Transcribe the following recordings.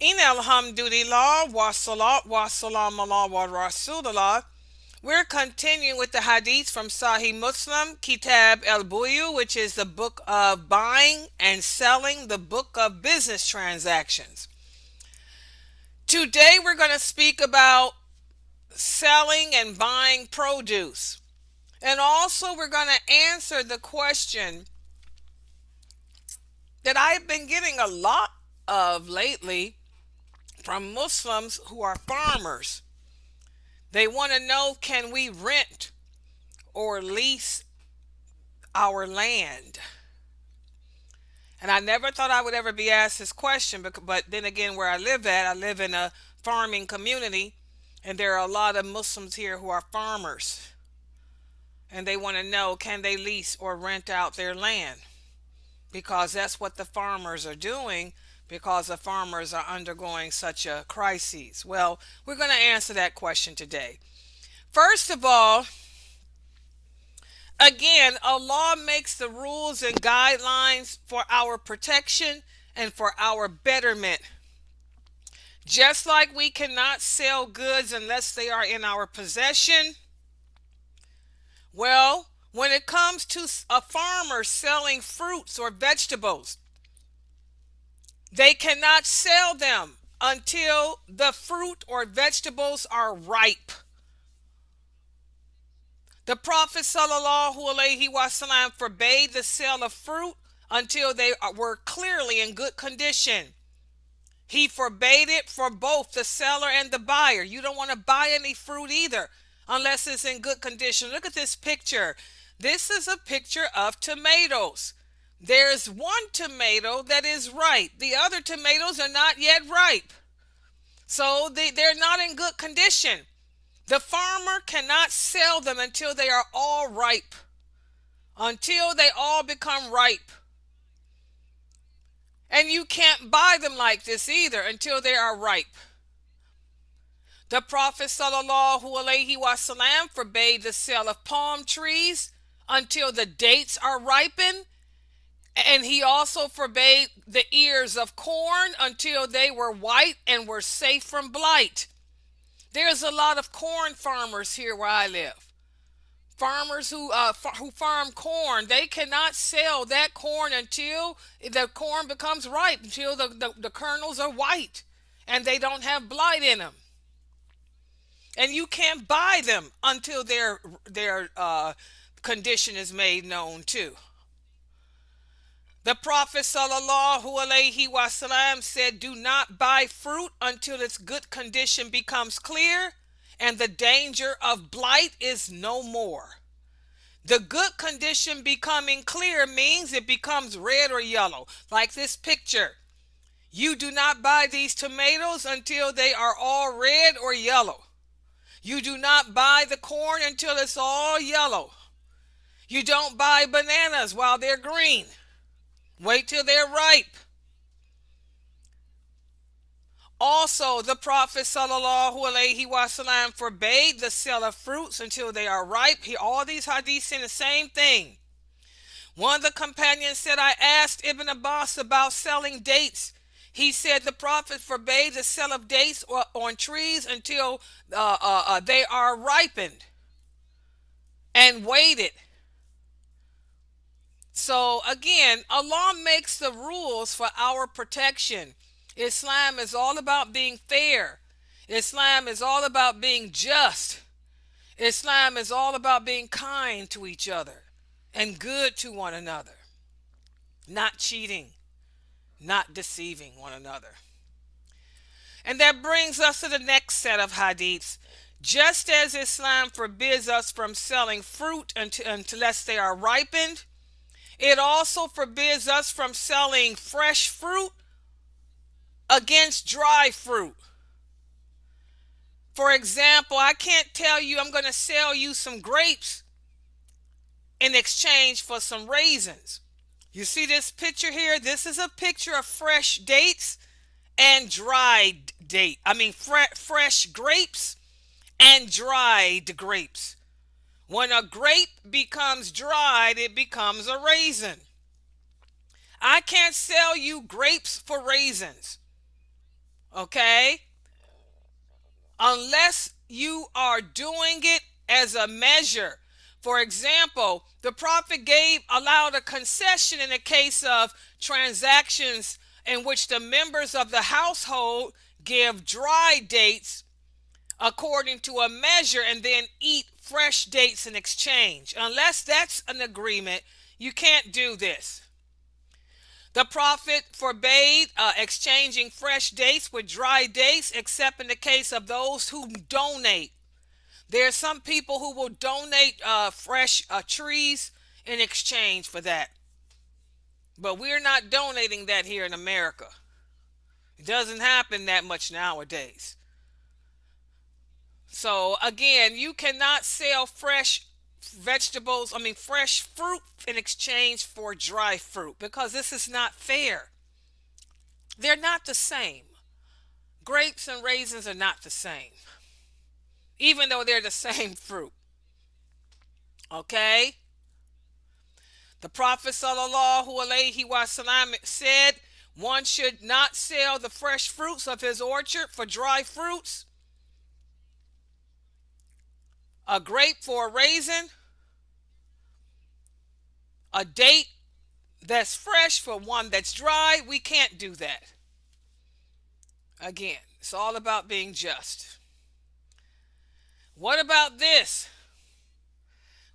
In alhamdulillah wa salat wa salam ala wa rasulullah. We're continuing with the hadith from Sahih Muslim, Kitab al Buyu, which is the book of buying and selling, the book of business transactions. Today we're going to speak about selling and buying produce. And also we're going to answer the question that I've been getting a lot of lately from Muslims who are farmers. They want to know, can we rent or lease our land? And I never thought I would ever be asked this question, but then again, where I live in a farming community, and there are a lot of Muslims here who are farmers. And they want to know, can they lease or rent out their land? Because that's what the farmers are doing, because the farmers are undergoing such a crisis. Well, we're going to answer that question today. First of all, again, Allah makes the rules and guidelines for our protection and for our betterment. Just like we cannot sell goods unless they are in our possession, well, when it comes to a farmer selling fruits or vegetables, they cannot sell them until the fruit or vegetables are ripe. The Prophet sallallahu alaihi wasallam forbade the sale of fruit until they were clearly in good condition. He forbade it for both the seller and the buyer. You don't want to buy any fruit either unless it's in good condition. Look at this picture. This is a picture of tomatoes. There's one tomato that is ripe. The other tomatoes are not yet ripe. So they're not in good condition. The farmer cannot sell them until they are all ripe, until they all become ripe. And you can't buy them like this either until they are ripe. The Prophet sallallahu alaihi wasallam forbade the sale of palm trees until the dates are ripened, and he also forbade the ears of corn until they were white and were safe from blight. There's a lot of corn farmers here where I live. Farmers who farm corn, they cannot sell that corn until the corn becomes ripe, until the kernels are white and they don't have blight in them. And you can't buy them until their condition is made known too. The Prophet sallallahu alaihi wasallam said, do not buy fruit until its good condition becomes clear and the danger of blight is no more. The good condition becoming clear means it becomes red or yellow, like this picture. You do not buy these tomatoes until they are all red or yellow. You do not buy the corn until it's all yellow. You don't buy bananas while they're green. Wait till they're ripe. Also, the Prophet sallallahu alaihi wasallam forbade the sale of fruits until they are ripe. All these hadiths say the same thing. One of the companions said, I asked Ibn Abbas about selling dates. He said the Prophet forbade the sale of dates on trees until they are ripened and waited. So again, Allah makes the rules for our protection. Islam is all about being fair. Islam is all about being just. Islam is all about being kind to each other and good to one another. Not cheating, not deceiving one another. And that brings us to the next set of hadiths. Just as Islam forbids us from selling fruit unless they are ripened, it also forbids us from selling fresh fruit against dry fruit. For example, I can't tell you I'm going to sell you some grapes in exchange for some raisins. You see this picture here? This is a picture of fresh dates and dried fresh grapes and dried grapes. When a grape becomes dried, it becomes a raisin. I can't sell you grapes for raisins. Okay? Unless you are doing it as a measure. For example, the prophet allowed a concession in the case of transactions in which the members of the household give dry dates according to a measure and then eat fresh dates in exchange. Unless that's an agreement, you can't do this. The prophet forbade exchanging fresh dates with dry dates except in the case of those who donate. There are some people who will donate fresh trees in exchange for that. But we're not donating that here in America. It doesn't happen that much nowadays. So again, you cannot sell fresh vegetables, fresh fruit in exchange for dry fruit because this is not fair. They're not the same. Grapes and raisins are not the same, even though they're the same fruit. Okay? The Prophet sallallahu alaihi wasallam said one should not sell the fresh fruits of his orchard for dry fruits, a grape for a raisin, a date that's fresh for one that's dry. We can't do that. Again, it's all about being just. What about this?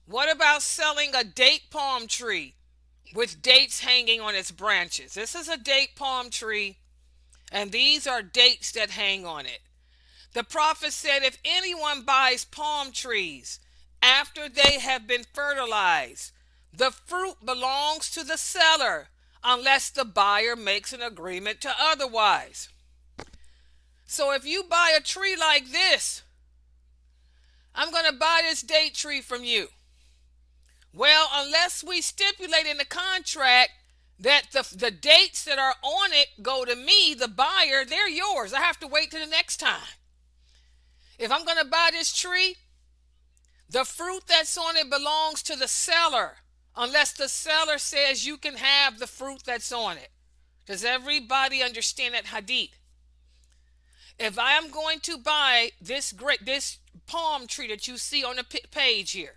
What about selling a date palm tree with dates hanging on its branches? This is a date palm tree, and these are dates that hang on it. The prophet said if anyone buys palm trees after they have been fertilized, the fruit belongs to the seller unless the buyer makes an agreement to otherwise. So if you buy a tree like this, I'm going to buy this date tree from you. Well, unless we stipulate in the contract that the dates that are on it go to me, the buyer, they're yours. I have to wait till the next time. If I'm going to buy this tree, the fruit that's on it belongs to the seller, unless the seller says you can have the fruit that's on it. Does everybody understand that hadith? If I am going to buy this palm tree that you see on the page here,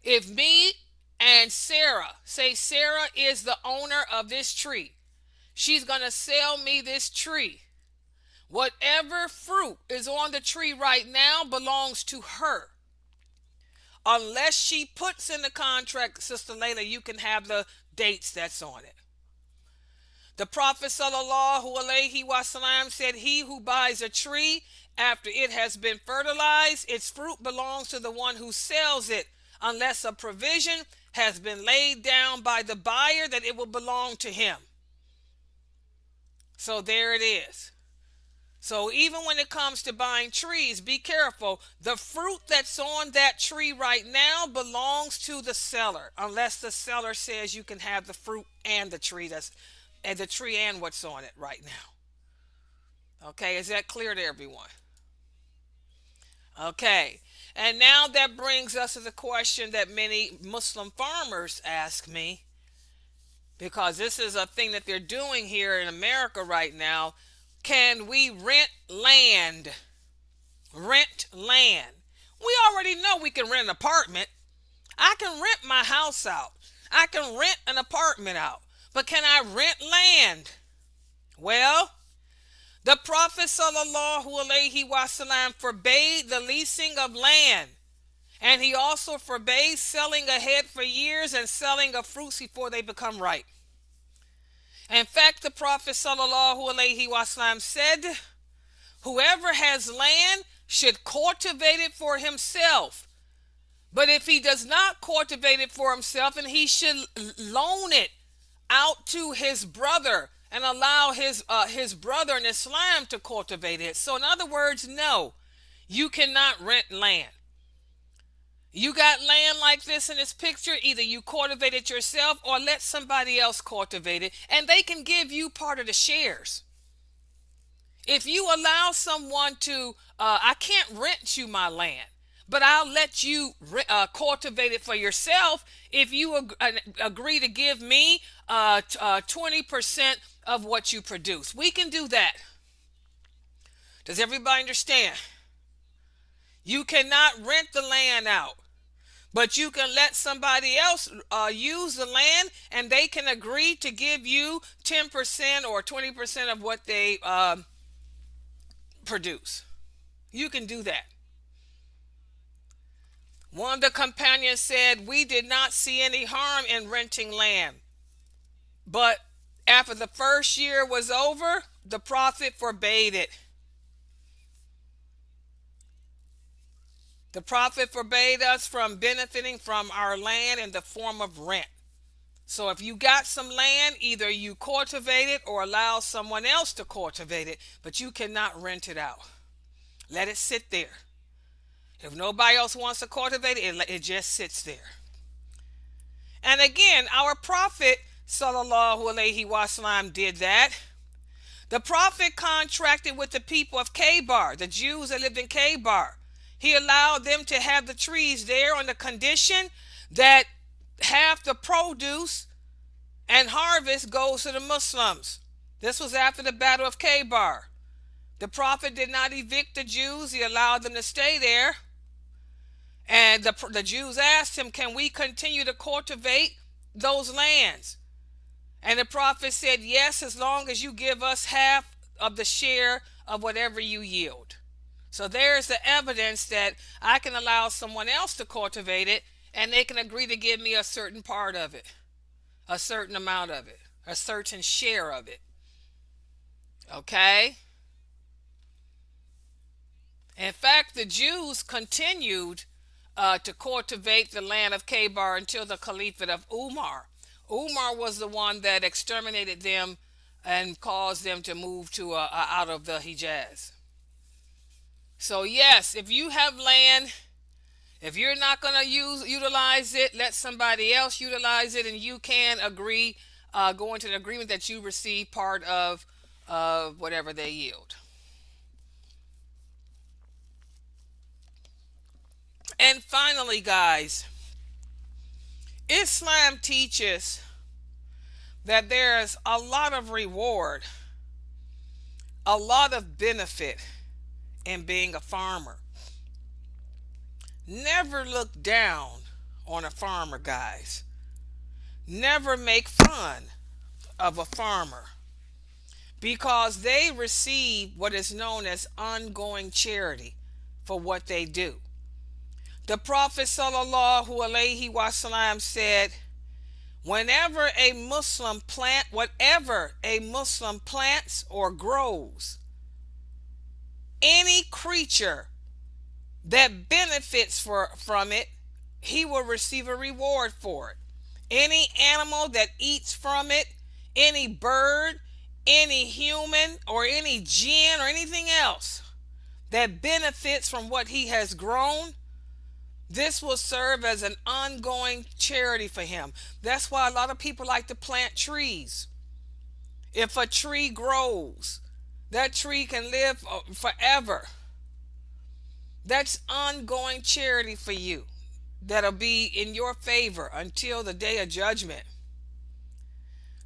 if me and Sarah, say Sarah is the owner of this tree, she's going to sell me this tree. Whatever fruit is on the tree right now belongs to her. Unless she puts in the contract, Sister Layla, you can have the dates that's on it. The Prophet sallallahu alaihi wasallam said, he who buys a tree after it has been fertilized, its fruit belongs to the one who sells it, unless a provision has been laid down by the buyer that it will belong to him. So there it is. So even when it comes to buying trees, be careful. The fruit that's on that tree right now belongs to the seller, unless the seller says you can have the fruit and the tree and what's on it right now. Okay, is that clear to everyone? Okay. And now that brings us to the question that many Muslim farmers ask me, because this is a thing that they're doing here in America right now. Can we rent land? Rent land. We already know we can rent an apartment. I can rent my house out. I can rent an apartment out. But can I rent land? Well, the Prophet sallallahu alaihi wasallam forbade the leasing of land. And he also forbade selling ahead for years and selling of fruits before they become ripe. In fact, the Prophet sallallahu alaihi wasallam said, whoever has land should cultivate it for himself. But if he does not cultivate it for himself, then he should loan it out to his brother and allow his brother in Islam to cultivate it. So in other words, no, you cannot rent land. You got land like this in this picture, either you cultivate it yourself or let somebody else cultivate it, and they can give you part of the shares. If you allow someone to, I can't rent you my land, but I'll let you cultivate it for yourself if you agree to give me 20% of what you produce. We can do that. Does everybody understand? You cannot rent the land out, but you can let somebody else use the land, and they can agree to give you 10% or 20% of what they produce. You can do that. One of the companions said, "We did not see any harm in renting land. But after the first year was over, the Prophet forbade it." The Prophet forbade us from benefiting from our land in the form of rent. So if you got some land, either you cultivate it or allow someone else to cultivate it, but you cannot rent it out. Let it sit there. If nobody else wants to cultivate it, it just sits there. And again, our Prophet sallallahu alaihi wasallam did that. The Prophet contracted with the people of Khaybar, the Jews that lived in Khaybar. He allowed them to have the trees there on the condition that half the produce and harvest goes to the Muslims. This was after the Battle of Khaybar. The Prophet did not evict the Jews. He allowed them to stay there. And the Jews asked him, "Can we continue to cultivate those lands?" And the Prophet said, "Yes, as long as you give us half of the share of whatever you yield." So there's the evidence that I can allow someone else to cultivate it, and they can agree to give me a certain part of it, a certain amount of it, a certain share of it. Okay? In fact, the Jews continued to cultivate the land of Khaybar until the Caliphate of Umar. Umar was the one that exterminated them and caused them to move to out of the Hijaz. So yes, if you have land, if you're not going to utilize it, let somebody else utilize it, and you can agree, go into an agreement that you receive part of whatever they yield. And finally, guys, Islam teaches that there's a lot of reward, a lot of benefit in being a farmer. Never look down on a farmer, guys. Never make fun of a farmer, because they receive what is known as ongoing charity for what they do. The Prophet sallallahu alaihi wasallam said, whatever a Muslim plants or grows, any creature that benefits from it, he will receive a reward for it. Any animal that eats from it, any bird, any human, or any jinn, or anything else that benefits from what he has grown, this will serve as an ongoing charity for him. That's why a lot of people like to plant trees. If a tree grows, that tree can live forever. That's ongoing charity for you that'll be in your favor until the day of judgment.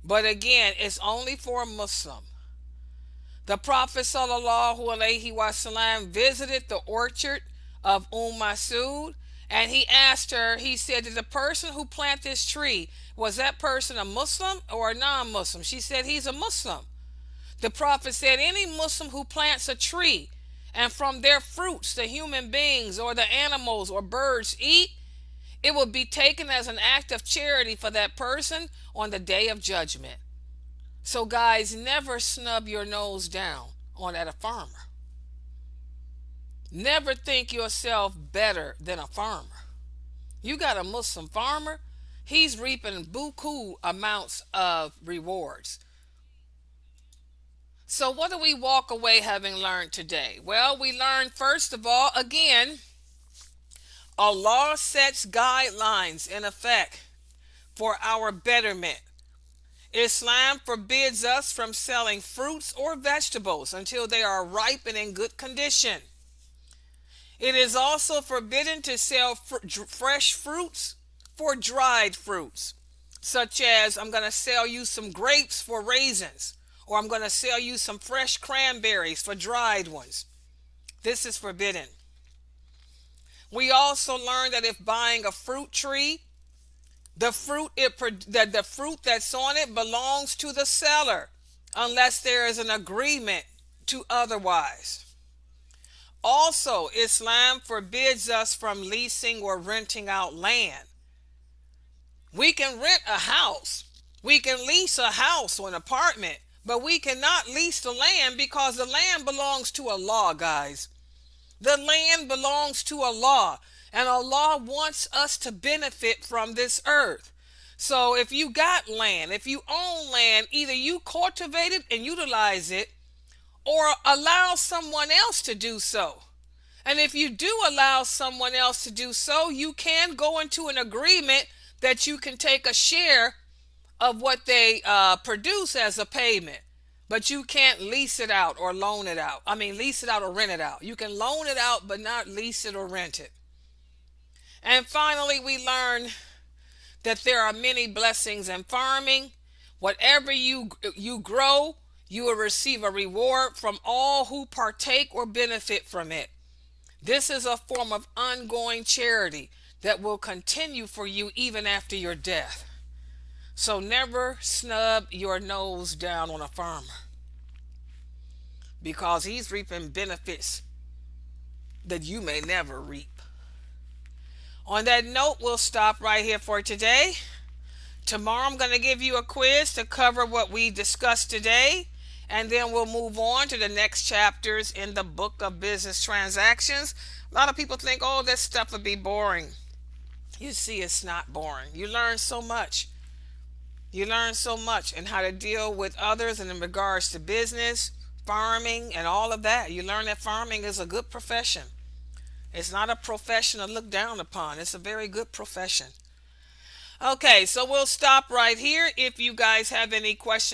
But again, it's only for a Muslim. The Prophet sallallahu alaihi wasallam visited the orchard of Ma'sud, and he asked her, he said, "Did the person who planted this tree, was that person a Muslim or a non-Muslim?" She said, "He's a Muslim." The Prophet said, "Any Muslim who plants a tree, and from their fruits the human beings or the animals or birds eat, it will be taken as an act of charity for that person on the day of judgment." So guys, never snub your nose down at a farmer. Never think yourself better than a farmer. You got a Muslim farmer, he's reaping buku amounts of rewards. So what do we walk away having learned today? Well, we learned, first of all, again, Allah sets guidelines in effect for our betterment. Islam forbids us from selling fruits or vegetables until they are ripe and in good condition. It is also forbidden to sell fresh fruits for dried fruits, such as, I'm going to sell you some grapes for raisins, or I'm going to sell you some fresh cranberries for dried ones. This is forbidden. We also learned that if buying a fruit tree, the fruit that's on it belongs to the seller unless there is an agreement to otherwise. Also, Islam forbids us from leasing or renting out land. We can rent a house. We can lease a house or an apartment, but we cannot lease the land because the land belongs to Allah, guys. The land belongs to Allah, and Allah wants us to benefit from this earth. So if you got land, if you own land, either you cultivate it and utilize it or allow someone else to do so. And if you do allow someone else to do so, you can go into an agreement that you can take a share of what they produce as a payment. But you can't lease it out or loan it out. I mean, lease it out or rent it out. You can loan it out, but not lease it or rent it. And finally, we learn that there are many blessings in farming. Whatever you grow, you will receive a reward from all who partake or benefit from it. This is a form of ongoing charity that will continue for you even after your death. So never snub your nose down on a farmer, because he's reaping benefits that you may never reap. On that note, we'll stop right here for today. Tomorrow I'm going to give you a quiz to cover what we discussed today, and then we'll move on to the next chapters in the book of business transactions. A lot of people think, oh, this stuff would be boring. You see, it's not boring. You learn so much. You learn so much and how to deal with others and in regards to business, farming, and all of that. You learn that farming is a good profession. It's not a profession to look down upon. It's a very good profession. Okay, so we'll stop right here. If you guys have any questions